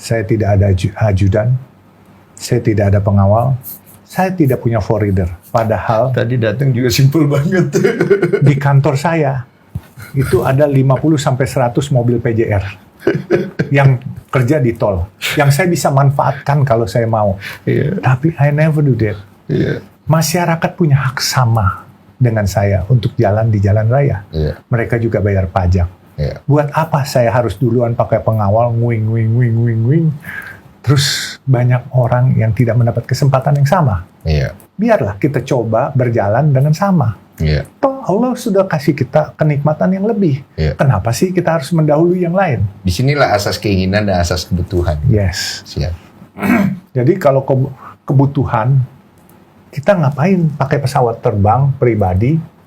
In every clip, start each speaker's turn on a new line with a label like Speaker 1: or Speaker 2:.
Speaker 1: Saya tidak ada ajudan, saya tidak ada pengawal, saya tidak punya forwarder. Padahal
Speaker 2: Tadi datang juga simpel banget.
Speaker 1: di kantor saya itu ada 50-100 mobil PJR yang kerja di tol, yang saya bisa manfaatkan kalau saya mau.
Speaker 2: Iya.
Speaker 1: Tapi I never do that.
Speaker 2: Iya.
Speaker 1: Masyarakat punya hak sama dengan saya untuk jalan di jalan raya.
Speaker 2: Iya.
Speaker 1: Mereka juga bayar pajak.
Speaker 2: Iya.
Speaker 1: Buat apa saya harus duluan pakai pengawal, wing. Terus banyak orang yang tidak mendapat kesempatan yang sama.
Speaker 2: Iya.
Speaker 1: Biarlah kita coba berjalan dengan sama.
Speaker 2: Iya.
Speaker 1: Toh Allah sudah kasih kita kenikmatan yang lebih.
Speaker 2: Iya.
Speaker 1: Kenapa sih kita harus mendahului yang lain?
Speaker 2: Disinilah asas keinginan dan asas kebutuhan.
Speaker 1: Yes.
Speaker 2: Siap.
Speaker 1: Jadi kalau kebutuhan, kita ngapain pakai pesawat terbang pribadi,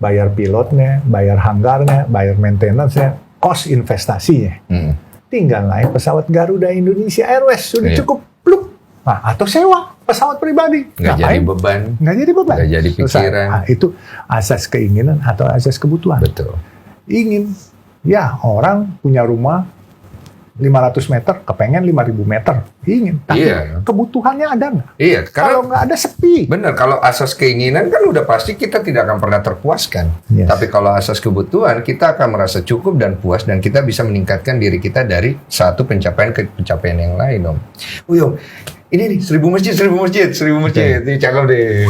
Speaker 1: bayar pilotnya, bayar hanggarnya, bayar maintenance-nya, cost investasinya. Tinggal naik pesawat Garuda Indonesia Airways, sudah
Speaker 2: Iya.
Speaker 1: cukup, pluk. Nah, atau sewa pesawat pribadi.
Speaker 2: Nggak jadi beban.
Speaker 1: Nggak jadi beban.
Speaker 2: Nggak jadi
Speaker 1: Selesai.
Speaker 2: pikiran.
Speaker 1: Nah, itu asas keinginan atau asas kebutuhan.
Speaker 2: Betul.
Speaker 1: Ingin, ya orang punya rumah 500 meter, kepengen 5.000 meter. Ingin, tapi
Speaker 2: Iya.
Speaker 1: kebutuhannya ada nggak?
Speaker 2: Iya,
Speaker 1: Kalau
Speaker 2: karena
Speaker 1: nggak ada, sepi.
Speaker 2: benar, kalau asas keinginan kan udah pasti kita tidak akan pernah terpuaskan.
Speaker 1: Yes.
Speaker 2: Tapi kalau asas kebutuhan, kita akan merasa cukup dan puas dan kita bisa meningkatkan diri kita dari satu pencapaian ke pencapaian yang lain, Om. Uyung, ini nih 1000 masjid. Ini cakep deh.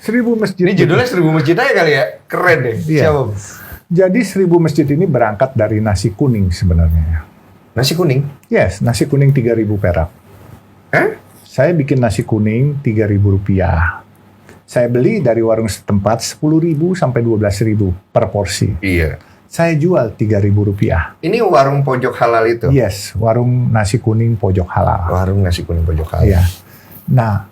Speaker 1: 1000 masjid.
Speaker 2: Ini judulnya 1000 masjid aja kali ya. Keren deh.
Speaker 1: Iya.
Speaker 2: Siap, Om.
Speaker 1: Jadi 1000 masjid ini berangkat dari nasi kuning sebenarnya.
Speaker 2: Nasi kuning.
Speaker 1: Yes, nasi kuning 3.000 perak. Saya bikin nasi kuning 3.000 rupiah. Saya beli dari warung setempat 10.000 sampai 12.000 per porsi.
Speaker 2: Iya.
Speaker 1: Saya jual 3.000 rupiah.
Speaker 2: Ini warung pojok halal itu.
Speaker 1: Yes, warung nasi kuning pojok halal.
Speaker 2: Warung nasi kuning pojok halal.
Speaker 1: Iya. Nah,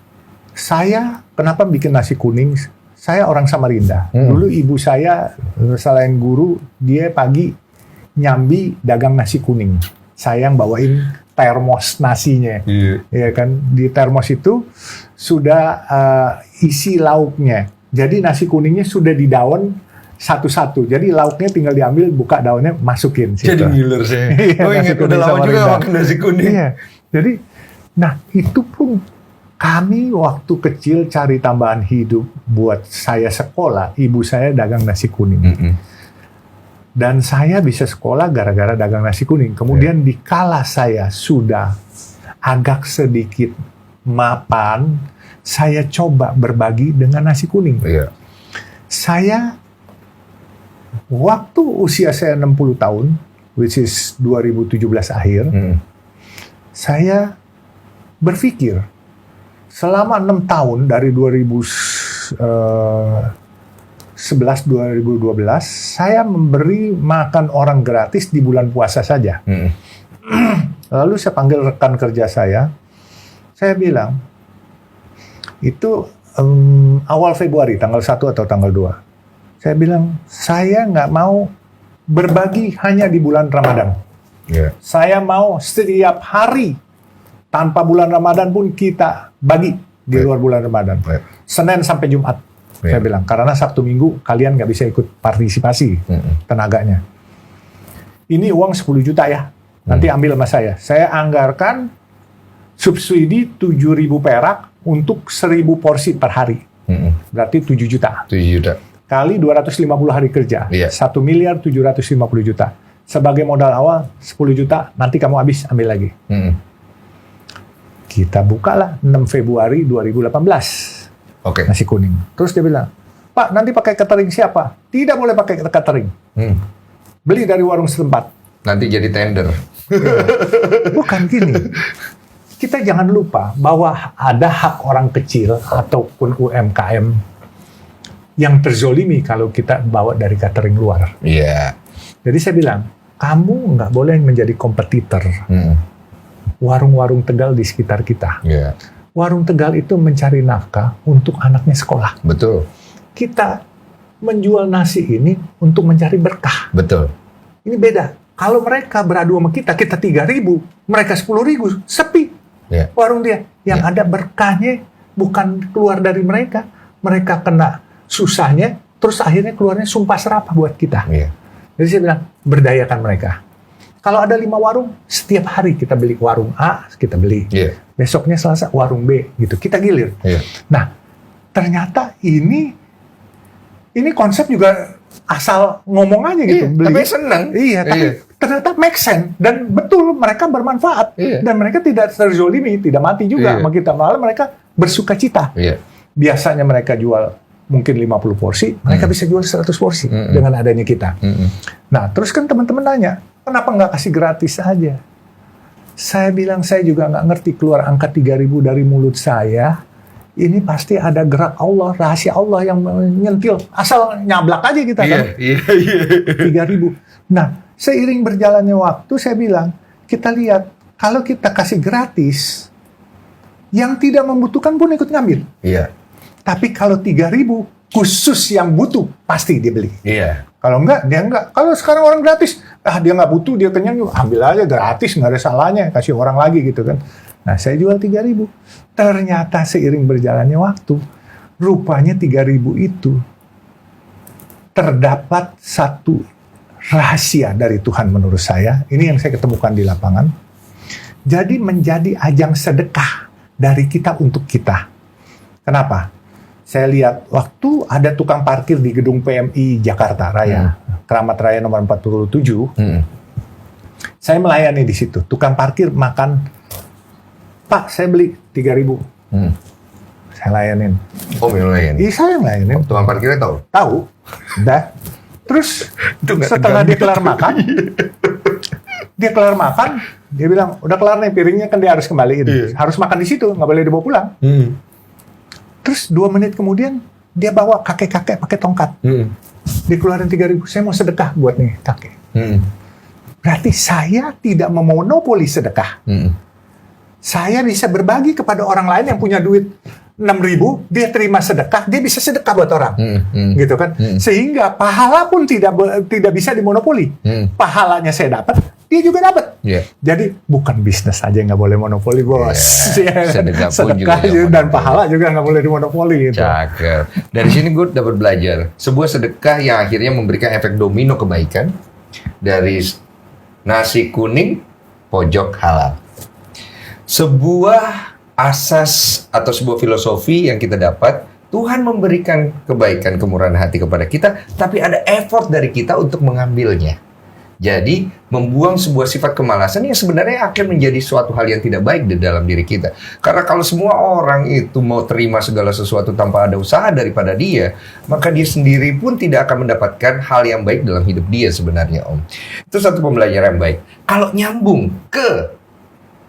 Speaker 1: saya kenapa bikin nasi kuning? Saya orang Samarinda. Dulu ibu saya, selain guru, dia pagi nyambi dagang nasi kuning. Saya yang bawain termos nasinya.
Speaker 2: Iya.
Speaker 1: Ya kan, di termos itu sudah isi lauknya. Jadi nasi kuningnya sudah di daun satu-satu. Jadi lauknya tinggal diambil, buka daunnya, masukin.
Speaker 2: Jadi ngiler saya.
Speaker 1: Iya,
Speaker 2: Oh,
Speaker 1: nasi
Speaker 2: ingat udah
Speaker 1: kuning
Speaker 2: lama juga
Speaker 1: Samarinda.
Speaker 2: makan nasi kuning.
Speaker 1: Iya. Jadi, nah itu pun kami waktu kecil cari tambahan hidup buat saya sekolah. Ibu saya dagang nasi kuning. Dan saya bisa sekolah gara-gara dagang nasi kuning. Kemudian dikala saya sudah agak sedikit mapan, saya coba berbagi dengan nasi kuning.
Speaker 2: Iya.
Speaker 1: Saya, waktu usia saya 60 tahun, which is 2017 akhir, saya berpikir, selama 6 tahun dari 2011-2012, saya memberi makan orang gratis di bulan puasa saja. Lalu saya panggil rekan kerja saya bilang, itu awal Februari, tanggal 1 atau tanggal 2. Saya bilang, saya nggak mau berbagi hanya di bulan Ramadan.
Speaker 2: Yeah.
Speaker 1: Saya mau setiap hari, tanpa bulan Ramadan pun kita bagi di luar bulan Ramadan. Senin sampai Jumat. Saya bilang, karena Sabtu Minggu kalian nggak bisa ikut partisipasi tenaganya. Ini uang 10 juta ya, nanti ambil sama saya. Saya anggarkan subsidi 7.000 perak untuk 1.000 porsi per hari. Berarti 7 juta.
Speaker 2: 7 juta.
Speaker 1: Kali 250 hari kerja,
Speaker 2: Iya.
Speaker 1: 1.750 juta. Sebagai modal awal 10 juta, nanti kamu habis ambil lagi. Kita bukalah 6 Februari 2018.
Speaker 2: Oke.
Speaker 1: Nasi kuning. Terus dia bilang, Pak, nanti pakai catering siapa? Tidak boleh pakai catering. Beli dari warung setempat.
Speaker 2: Nanti jadi tender.
Speaker 1: Bukan gini. Kita jangan lupa bahwa ada hak orang kecil ataupun UMKM yang terzolimi kalau kita bawa dari catering luar.
Speaker 2: Iya.
Speaker 1: Jadi saya bilang, kamu nggak boleh menjadi kompetitor warung-warung Tegal di sekitar kita.
Speaker 2: Iya.
Speaker 1: Warung Tegal itu mencari nafkah untuk anaknya sekolah.
Speaker 2: Betul.
Speaker 1: Kita menjual nasi ini untuk mencari berkah.
Speaker 2: Betul.
Speaker 1: Ini beda. Kalau mereka beradu sama kita 3.000, mereka 10.000, sepi.
Speaker 2: Iya.
Speaker 1: Warung dia. Yang ada berkahnya bukan keluar dari mereka. Mereka kena susahnya, terus akhirnya keluarnya sumpah serapah buat kita.
Speaker 2: Iya.
Speaker 1: Jadi saya bilang, berdayakan mereka. Kalau ada 5 warung, setiap hari kita beli warung A, kita beli.
Speaker 2: Iya.
Speaker 1: Besoknya Selasa warung B, gitu. Kita gilir.
Speaker 2: Iya.
Speaker 1: Nah, ternyata ini konsep juga asal ngomong aja gitu.
Speaker 2: Iya,
Speaker 1: beli.
Speaker 2: tapi senang.
Speaker 1: Iya, tapi
Speaker 2: Iya.
Speaker 1: ternyata make sense. Dan betul, mereka bermanfaat.
Speaker 2: Iya.
Speaker 1: Dan mereka tidak terzolimi, tidak mati juga
Speaker 2: Iya.
Speaker 1: sama kita. Malah mereka bersuka cita.
Speaker 2: Iya.
Speaker 1: Biasanya mereka jual mungkin 50 porsi, mereka bisa jual 100 porsi dengan adanya kita. Nah, terus kan teman-teman nanya, kenapa nggak kasih gratis aja? Saya bilang, saya juga nggak ngerti, keluar angka 3.000 dari mulut saya, ini pasti ada gerak Allah, rahasia Allah yang menyentil. Asal nyablak aja kita kan.
Speaker 2: Iya.
Speaker 1: 3.000. Nah, seiring berjalannya waktu, saya bilang, kita lihat, kalau kita kasih gratis, yang tidak membutuhkan pun ikut ngambil.
Speaker 2: Iya.
Speaker 1: Tapi kalau 3.000, khusus yang butuh, pasti dia beli.
Speaker 2: Iya.
Speaker 1: Kalau enggak, dia enggak. Kalau sekarang orang gratis, dia nggak butuh, dia kenyang, ambil aja gratis, nggak ada salahnya, kasih orang lagi gitu kan. Nah, saya jual 3.000. Ternyata seiring berjalannya waktu, rupanya 3.000 itu terdapat satu rahasia dari Tuhan menurut saya. Ini yang saya ketemukan di lapangan. Jadi menjadi ajang sedekah dari kita untuk kita. Kenapa? Saya lihat waktu ada tukang parkir di gedung PMI Jakarta Raya, Keramat Raya nomor 47. Saya melayani di situ. Tukang parkir makan, Pak, saya beli 3.000. Saya layanin.
Speaker 2: Oh, melayani.
Speaker 1: Iya, saya yang layanin.
Speaker 2: Tukang parkirnya tahu?
Speaker 1: Tahu. Udah. Terus
Speaker 2: Itu nggak
Speaker 1: setelah
Speaker 2: tegang
Speaker 1: dia kelar makan, dia bilang, udah kelar nih piringnya, kan dia harus kembaliin.
Speaker 2: Iya.
Speaker 1: Harus makan di situ, nggak boleh dibawa pulang. Terus 2 menit kemudian, dia bawa kakek-kakek pakai tongkat. Dia keluarin 3.000, saya mau sedekah buat nih kakek. Berarti saya tidak memonopoli sedekah. Saya bisa berbagi kepada orang lain yang punya duit 6.000, dia terima sedekah, dia bisa sedekah buat orang. Gitu kan. Sehingga pahala pun tidak bisa dimonopoli. Pahalanya saya dapat, dia juga dapat.
Speaker 2: Iya.
Speaker 1: Jadi bukan bisnis aja nggak boleh monopoli, bos.
Speaker 2: Iya. Sedekah pun juga nggak
Speaker 1: dan
Speaker 2: monopoli.
Speaker 1: pahala juga nggak boleh dimonopoli. Gitu.
Speaker 2: Cakep. Dari sini gue dapat belajar sebuah sedekah yang akhirnya memberikan efek domino kebaikan dari nasi kuning pojok halal. Sebuah asas atau sebuah filosofi yang kita dapat, Tuhan memberikan kebaikan, kemurahan hati kepada kita, tapi ada effort dari kita untuk mengambilnya. Jadi, membuang sebuah sifat kemalasan yang sebenarnya akan menjadi suatu hal yang tidak baik di dalam diri kita. Karena kalau semua orang itu mau terima segala sesuatu tanpa ada usaha daripada dia, maka dia sendiri pun tidak akan mendapatkan hal yang baik dalam hidup dia sebenarnya, Om. Itu satu pembelajaran yang baik. Kalau nyambung ke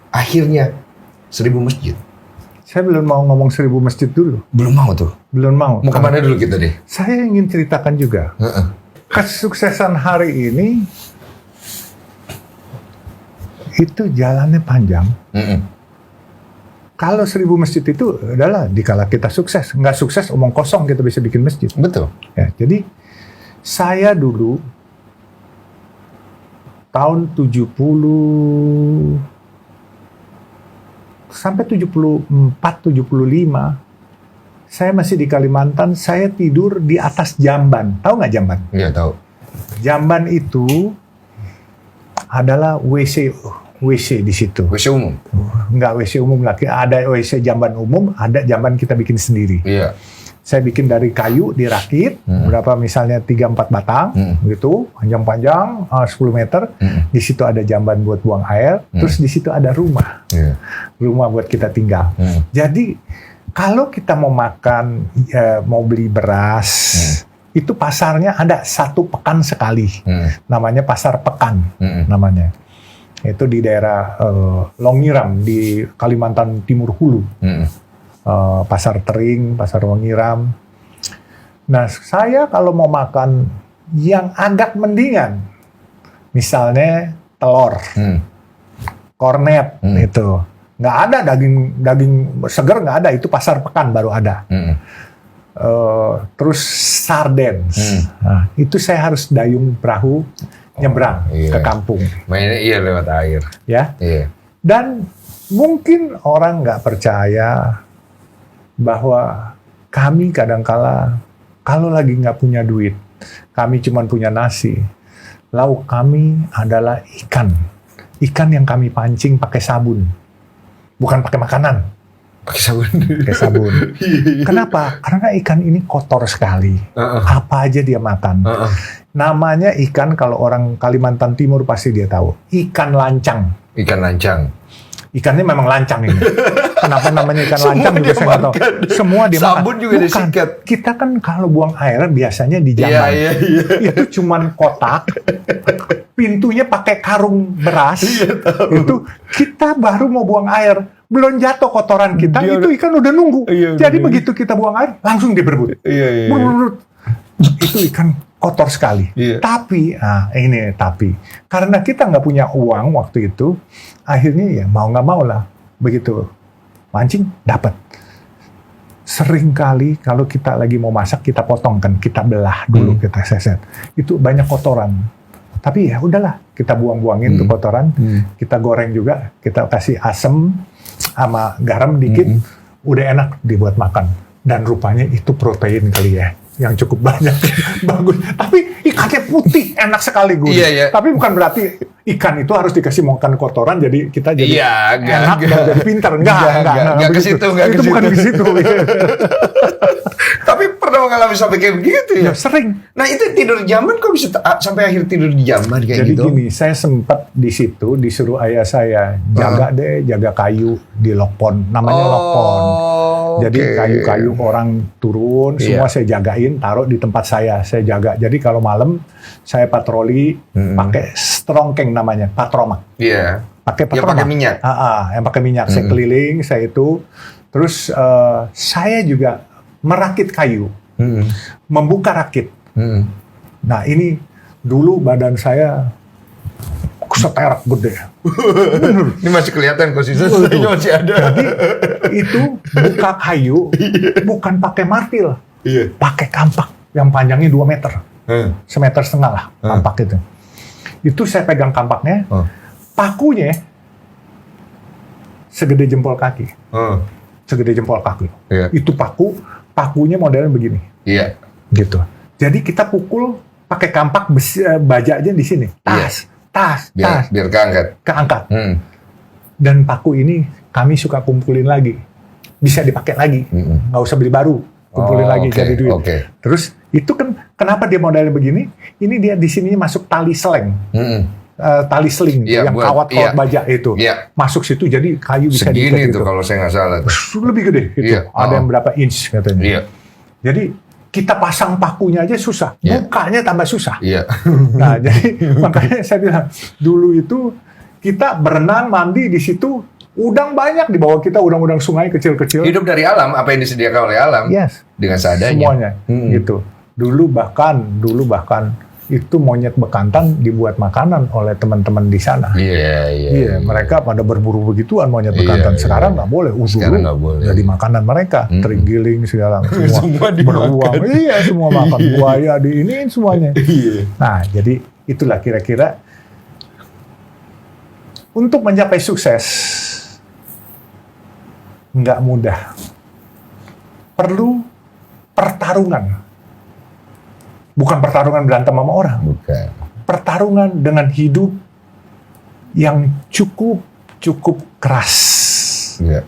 Speaker 2: akhirnya 1.000 masjid.
Speaker 1: Saya belum mau ngomong 1.000 masjid dulu.
Speaker 2: Belum mau tuh.
Speaker 1: Belum mau.
Speaker 2: Mau kemana dulu kita deh?
Speaker 1: Saya ingin ceritakan juga. Kesuksesan hari ini itu jalannya panjang. Kalau 1.000 masjid itu adalah dikala kita sukses. Nggak sukses omong kosong kita bisa bikin masjid.
Speaker 2: Betul.
Speaker 1: Ya, jadi saya dulu tahun 70 sampai 74, 75 saya masih di Kalimantan, saya tidur di atas jamban. Tahu nggak jamban?
Speaker 2: Iya, tahu.
Speaker 1: Jamban itu adalah WC di situ.
Speaker 2: WC umum.
Speaker 1: Nggak WC umum lagi, ada WC jamban umum, ada jamban kita bikin sendiri.
Speaker 2: Iya.
Speaker 1: Saya bikin dari kayu, dirakit, berapa misalnya 3-4 batang, gitu, panjang-panjang, 10 meter. Di situ ada jamban buat buang air, terus di situ ada rumah. Rumah buat kita tinggal. Jadi, kalau kita mau makan, mau beli beras, itu pasarnya ada 1 pekan sekali. Namanya pasar pekan, namanya. Itu di daerah Longiram, di Kalimantan Timur Hulu. Pasar Tering, Pasar Longiram. Nah, saya kalau mau makan yang agak mendingan, misalnya telur, kornet, itu nggak ada daging seger, nggak ada, itu pasar pekan baru ada. Terus sardens, nah, itu saya harus dayung perahu nyebrang ke kampung.
Speaker 2: Mainnya lewat air.
Speaker 1: Ya.
Speaker 2: Iya.
Speaker 1: Dan mungkin orang nggak percaya bahwa kami kadangkala kalau lagi nggak punya duit, kami cuma punya nasi, lauk kami adalah ikan. Ikan yang kami pancing pakai sabun. Bukan pakai makanan,
Speaker 2: Pakai sabun.
Speaker 1: pakai sabun. Kenapa? Karena ikan ini kotor sekali. Apa aja dia makan. Namanya ikan, kalau orang Kalimantan Timur pasti dia tahu. Ikan lancang.
Speaker 2: Ikan lancang.
Speaker 1: Ikannya memang lancang ini. Kenapa namanya ikan
Speaker 2: Semua
Speaker 1: lancang juga
Speaker 2: dia
Speaker 1: saya nggak tahu.
Speaker 2: makan.
Speaker 1: Semua dia
Speaker 2: Sabun
Speaker 1: makan.
Speaker 2: juga disikat.
Speaker 1: Kita kan kalau buang air biasanya di jamban.
Speaker 2: Iya.
Speaker 1: Itu cuman kotak, pintunya pakai karung beras. Itu kita baru mau buang air, belum jatuh kotoran kita,
Speaker 2: Dia
Speaker 1: itu ikan udah nunggu.
Speaker 2: Iya,
Speaker 1: Jadi
Speaker 2: udah.
Speaker 1: begitu kita buang air, langsung dia berebut.
Speaker 2: Iya.
Speaker 1: Brrrr. Itu ikan kotor sekali.
Speaker 2: Iya.
Speaker 1: Tapi, karena kita nggak punya uang waktu itu, akhirnya ya mau nggak mau lah, begitu mancing dapat. Sering kali kalau kita lagi mau masak, kita potong kan, kita belah dulu, kita seset. Itu banyak kotoran. Tapi ya udahlah, kita buang-buangin tuh kotoran, kita goreng juga, kita kasih asam sama garam dikit, udah enak dibuat makan. Dan rupanya itu protein kali ya, yang cukup banyak, bagus. Tapi ikannya putih, enak sekali gue.
Speaker 2: Iya.
Speaker 1: Tapi bukan berarti ikan itu harus dikasih makan kotoran, jadi kita jadi
Speaker 2: Iya,
Speaker 1: enak dan jadi pintar. Enggak
Speaker 2: ke situ,
Speaker 1: itu bukan ke situ.
Speaker 2: Tapi pernah mengalami sampai kayak begitu ya?
Speaker 1: Ya, sering.
Speaker 2: Nah itu tidur jamban kok bisa sampai akhir tidur di jamban kayak
Speaker 1: Jadi
Speaker 2: gitu?
Speaker 1: gini, saya sempat di situ disuruh ayah saya jaga kayu di lokpon, namanya lokpon. Jadi
Speaker 2: oke.
Speaker 1: kayu-kayu orang turun, semua saya jagain, taruh di tempat saya jaga. Jadi kalau malam saya patroli pakai strongkeng namanya, patromak.
Speaker 2: Iya.
Speaker 1: Pakai
Speaker 2: Ya
Speaker 1: patromak.
Speaker 2: pakai minyak.
Speaker 1: Yang pakai minyak. Saya keliling, saya itu. Terus saya juga merakit kayu, membuka rakit. Nah ini dulu badan saya seterak gede.
Speaker 2: Ini masih kelihatan kok sisa-sisanya masih ada.
Speaker 1: Jadi itu buka kayu bukan pakai martil,
Speaker 2: Iya.
Speaker 1: pakai kampak yang panjangnya 2 meter, 1,5 meter lah kampak itu. Itu saya pegang kampaknya, pakunya segede jempol kaki, segede jempol kaki.
Speaker 2: Iya.
Speaker 1: Itu pakunya modelnya begini,
Speaker 2: Iya.
Speaker 1: gitu. Jadi kita pukul pakai kampak besi, baja aja di sini, tas,
Speaker 2: Biar keangkat.
Speaker 1: keangkat. Dan paku ini kami suka kumpulin lagi, bisa dipakai lagi, nggak usah beli baru, kumpulin lagi jadi duit. Terus itu kan kenapa dia modelnya begini? Ini dia di sininya masuk tali seleng, tali seling
Speaker 2: Iya,
Speaker 1: yang
Speaker 2: buat-
Speaker 1: kawat-kawat
Speaker 2: iya.
Speaker 1: baja itu,
Speaker 2: Iya.
Speaker 1: masuk situ jadi kayu bisa
Speaker 2: Segini
Speaker 1: diikat
Speaker 2: tuh
Speaker 1: gitu.
Speaker 2: kalau saya nggak salah tuh.
Speaker 1: Lebih gede gitu,
Speaker 2: Iya.
Speaker 1: ada yang berapa inch katanya.
Speaker 2: Iya.
Speaker 1: Jadi kita pasang pakunya aja susah,
Speaker 2: Iya.
Speaker 1: bukanya tambah susah.
Speaker 2: Iya.
Speaker 1: Nah, jadi makanya saya bilang dulu itu kita berenang mandi di situ, udang banyak di bawah kita, udang-udang sungai kecil-kecil.
Speaker 2: Hidup dari alam, apa yang disediakan oleh alam.
Speaker 1: Yes.
Speaker 2: Dengan seadanya.
Speaker 1: Semuanya gitu. Dulu bahkan itu monyet bekantan dibuat makanan oleh teman-teman di sana.
Speaker 2: Iya.
Speaker 1: Mereka pada berburu begituan monyet
Speaker 2: Iya,
Speaker 1: bekantan.
Speaker 2: iya.
Speaker 1: Sekarang nggak boleh.
Speaker 2: Sekarang nggak boleh.
Speaker 1: Jadi makanan mereka, terenggiling segala
Speaker 2: Semua dimakan.
Speaker 1: beruang. Iya, semua makan buaya diiniin semuanya.
Speaker 2: Iya.
Speaker 1: Nah, jadi itulah kira-kira untuk mencapai sukses nggak mudah. Perlu pertarungan. Bukan pertarungan berantem sama orang.
Speaker 2: Bukan.
Speaker 1: Pertarungan dengan hidup yang cukup keras.
Speaker 2: Iya.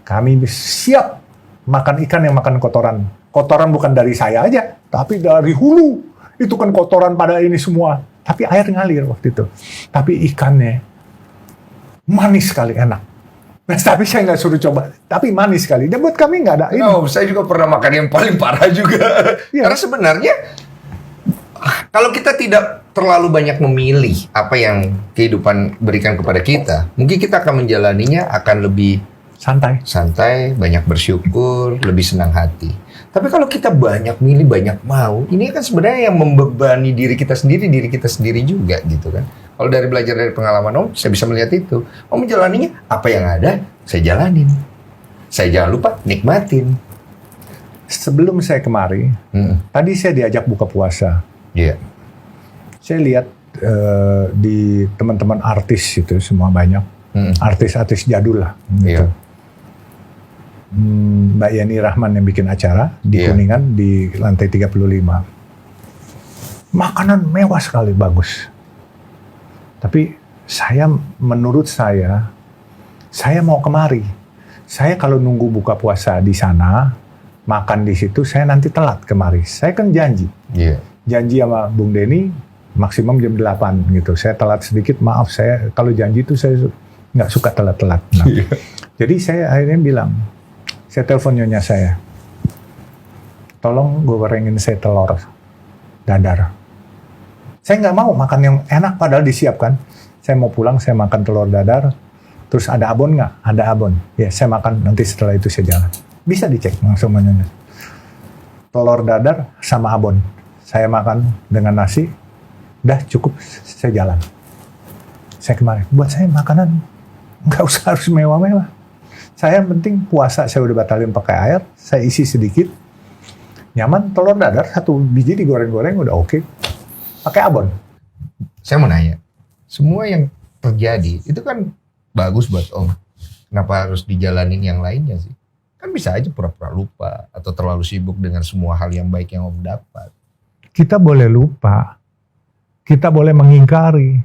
Speaker 1: Kami siap makan ikan yang makan kotoran. Kotoran bukan dari saya aja, tapi dari hulu. Itu kan kotoran pada ini semua. Tapi air ngalir waktu itu. Tapi ikannya manis sekali, enak. Nah, tapi saya nggak suruh coba. Tapi manis sekali. Dan buat kami nggak ada ini.
Speaker 2: No, saya juga pernah makan yang paling parah juga.
Speaker 1: Iya.
Speaker 2: Karena sebenarnya kalau kita tidak terlalu banyak memilih apa yang kehidupan berikan kepada kita, mungkin kita akan menjalaninya akan lebih santai, banyak bersyukur, lebih senang hati. Tapi kalau kita banyak milih, banyak mau, ini kan sebenarnya yang membebani diri kita sendiri juga gitu kan. Kalau dari belajar dari pengalaman Om, saya bisa melihat itu. Om menjalaninya, apa yang ada, saya jalanin. Saya jangan lupa nikmatin.
Speaker 1: Sebelum saya kemari, tadi saya diajak buka puasa.
Speaker 2: Iya.
Speaker 1: Saya lihat di teman-teman artis itu semua banyak. Artis-artis jadul lah. Gitu.
Speaker 2: Iya.
Speaker 1: Mbak Yani Rahman yang bikin acara di
Speaker 2: Iya.
Speaker 1: Kuningan di lantai 35. Makanan mewah sekali, bagus. Tapi menurut saya mau kemari. Saya kalau nunggu buka puasa di sana, makan di situ, saya nanti telat kemari. Saya kan janji. Janji sama Bung Denny, maksimum jam 8 gitu. Saya telat sedikit, maaf, saya kalau janji itu saya nggak suka telat-telat. Nah, jadi saya akhirnya bilang, saya telepon nyonya saya, tolong gorengin saya telur dadar. Saya nggak mau makan yang enak padahal disiapkan. Saya mau pulang, saya makan telur dadar. Terus ada abon nggak? Ada abon. Ya, saya makan, nanti setelah itu saya jalan. Bisa dicek langsung menunya. Telur dadar sama abon. Saya makan dengan nasi. Udah cukup, saya jalan. Saya kemarin, buat saya makanan nggak usah harus mewah-mewah. Saya yang penting puasa, saya udah batalin pakai air. Saya isi sedikit. Nyaman, telur dadar 1 biji digoreng-goreng udah oke. Pakai abon.
Speaker 2: Saya mau nanya, semua yang terjadi itu kan bagus buat Om. Kenapa harus dijalanin yang lainnya sih? Kan bisa aja pura-pura lupa atau terlalu sibuk dengan semua hal yang baik yang Om dapat.
Speaker 1: Kita boleh lupa, kita boleh mengingkari,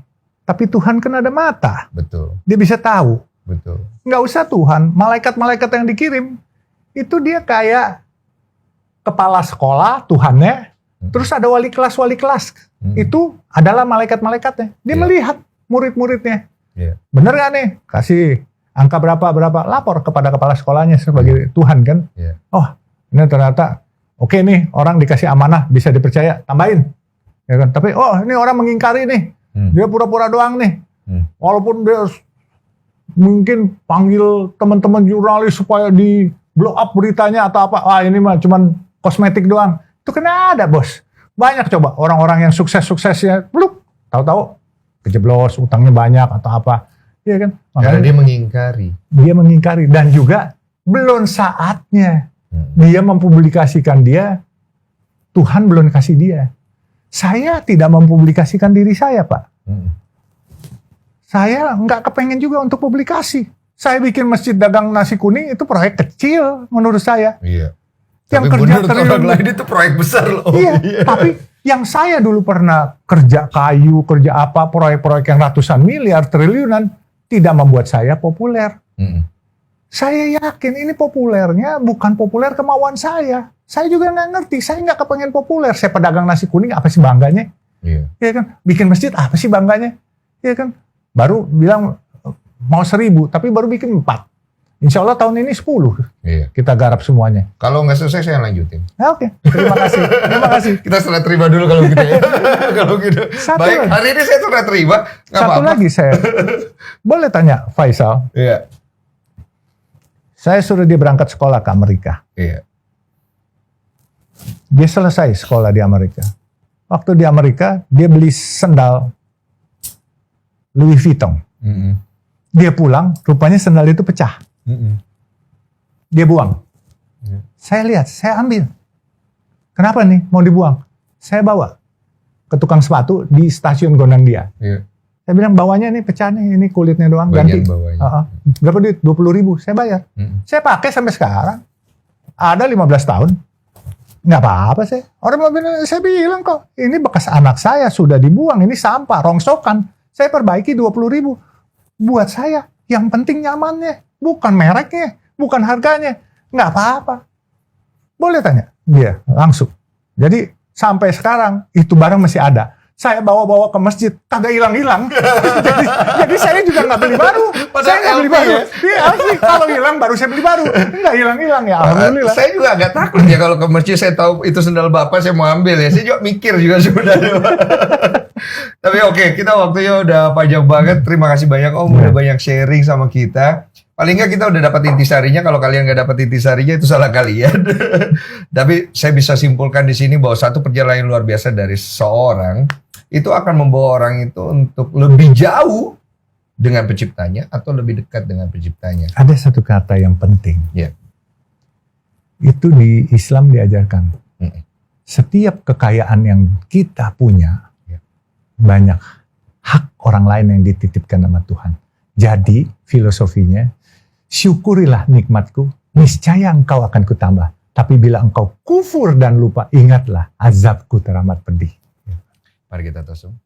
Speaker 1: tapi Tuhan kan ada mata.
Speaker 2: Betul.
Speaker 1: Dia bisa tahu.
Speaker 2: Betul.
Speaker 1: Nggak usah Tuhan, malaikat-malaikat yang dikirim, itu dia kayak kepala sekolah, Tuhannya, terus ada wali kelas. Itu adalah malaikat-malaikatnya. Dia melihat murid-muridnya. Bener gak nih? Kasih angka berapa, lapor kepada kepala sekolahnya sebagai Tuhan kan. Oh, ini ternyata oke nih, orang dikasih amanah, bisa dipercaya, tambahin. Ya kan? Tapi ini orang mengingkari nih. Dia pura-pura doang nih. Walaupun dia mungkin panggil teman-teman jurnalis supaya di blow up beritanya atau apa. Ini mah cuman kosmetik doang. Itu kena ada, Bos. Banyak coba orang-orang yang sukses-suksesnya, tahu-tahu kejeblos, utangnya banyak atau apa. Iya kan?
Speaker 2: Karena dia mengingkari.
Speaker 1: Dia mengingkari dan juga belum saatnya dia mempublikasikan dia. Tuhan belum kasih dia. Saya tidak mempublikasikan diri saya, Pak. Saya nggak kepengen juga untuk publikasi. Saya bikin masjid dagang nasi kuning itu proyek kecil menurut saya.
Speaker 2: Iya.
Speaker 1: Yang
Speaker 2: tapi
Speaker 1: kerja
Speaker 2: orang lain itu proyek besar loh.
Speaker 1: Iya, tapi yang saya dulu pernah kerja kayu, kerja apa, proyek-proyek yang ratusan miliar, triliunan, tidak membuat saya populer. Saya yakin ini populernya bukan populer kemauan saya. Saya juga nggak ngerti, saya nggak kepengen populer. Saya pedagang nasi kuning, apa sih bangganya? Iya kan? Bikin masjid, apa sih bangganya? Iya kan? Baru bilang mau 1000, tapi baru bikin 4. Insya Allah tahun ini 10. Kita garap semuanya.
Speaker 2: Kalau nggak selesai saya lanjutin.
Speaker 1: Oke. Terima kasih. Terima kasih.
Speaker 2: Kita serah terima dulu kalau gitu ya. Kalau gitu. Baik, hari ini saya serah terima.
Speaker 1: Satu lagi saya. Boleh tanya Faisal?
Speaker 2: Iya.
Speaker 1: Saya suruh dia berangkat sekolah ke Amerika.
Speaker 2: Iya.
Speaker 1: Dia selesai sekolah di Amerika. Waktu di Amerika, dia beli sendal Louis Vuitton. Dia pulang, rupanya sendal itu pecah. Dia buang. Saya lihat, saya ambil. Kenapa nih mau dibuang? Saya bawa ke tukang sepatu di stasiun Gondang Dia. Saya bilang bawahnya nih pecah nih, ini kulitnya doang,
Speaker 2: bagian
Speaker 1: ganti. Berapa duit? 20.000. Saya bayar. Saya pakai sampai sekarang. Ada 15 tahun. Nggak apa-apa sih. Orang mobil saya bilang kok, ini bekas anak saya sudah dibuang, ini sampah, rongsokan. Saya perbaiki 20.000. Buat saya, yang penting nyamannya. Bukan mereknya, bukan harganya. Nggak apa-apa. Boleh tanya? Dia langsung. Jadi sampai sekarang itu barang masih ada. Saya bawa-bawa ke masjid, kagak hilang-hilang. jadi saya juga nggak beli baru. Saya nggak beli baru. Iya asli, kalau hilang baru saya beli baru. Nggak hilang-hilang ya, alhamdulillah.
Speaker 2: Saya juga agak takut ya kalau ke masjid saya tahu itu sendal bapak saya mau ambil ya. Saya juga mikir juga sebenarnya. Tapi oke, kita waktunya udah panjang banget. Terima kasih banyak Om, udah banyak sharing sama kita. Paling nggak kita udah dapat intisarinya. Kalau kalian nggak dapat intisarinya itu salah kalian. Tapi saya bisa simpulkan di sini bahwa satu perjalanan luar biasa dari seseorang itu akan membawa orang itu untuk lebih jauh dengan penciptanya atau lebih dekat dengan penciptanya.
Speaker 1: Ada satu kata yang penting. Itu di Islam diajarkan. Setiap kekayaan yang kita punya banyak hak orang lain yang dititipkan sama Tuhan. Jadi filosofinya, syukurilah nikmatku, niscaya engkau akan kutambah. Tapi bila engkau kufur dan lupa, ingatlah azabku teramat pedih.
Speaker 2: Mari kita tasum.